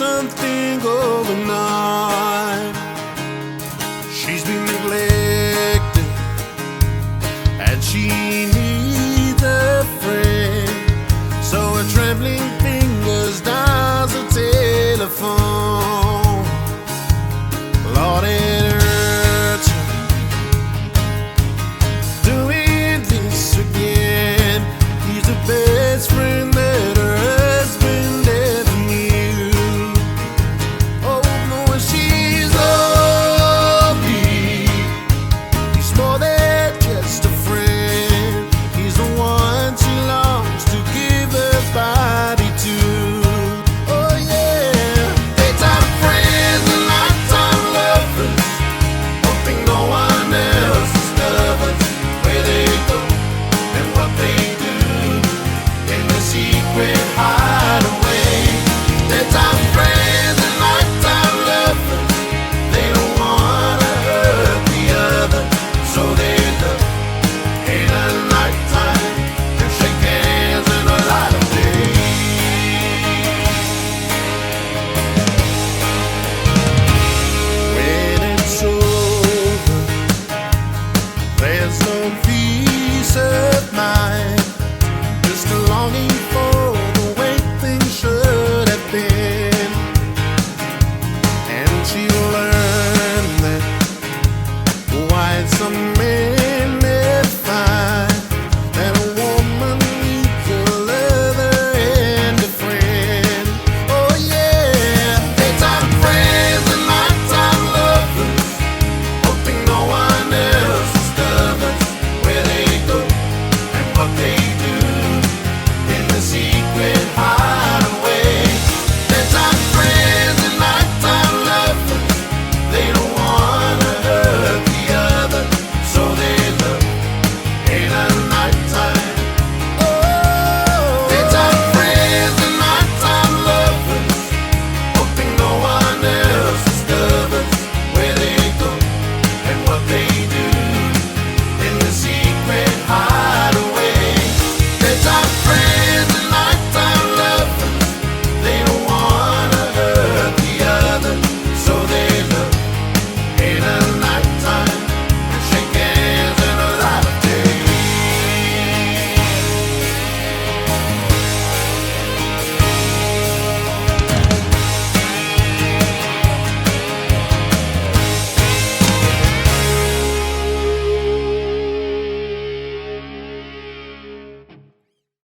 something going on. She's been neglected and she needs a friend. So her trembling fingers dials the telephone. Lord, it hurts her doing this again. He's the best friend that her husband ever knew. Oh, knowing she's lonely, he's more than just a friend. He's the one she longs to give her body to. Oh yeah, daytime friends and nighttime lovers, hoping no one else discovers where they go and what they do in the secret hideaway. Daytime friends and nighttime lovers, they don't wanna hurt the other, so they love in the nighttime and shake hands in the light of day. When it's over, there's no peace.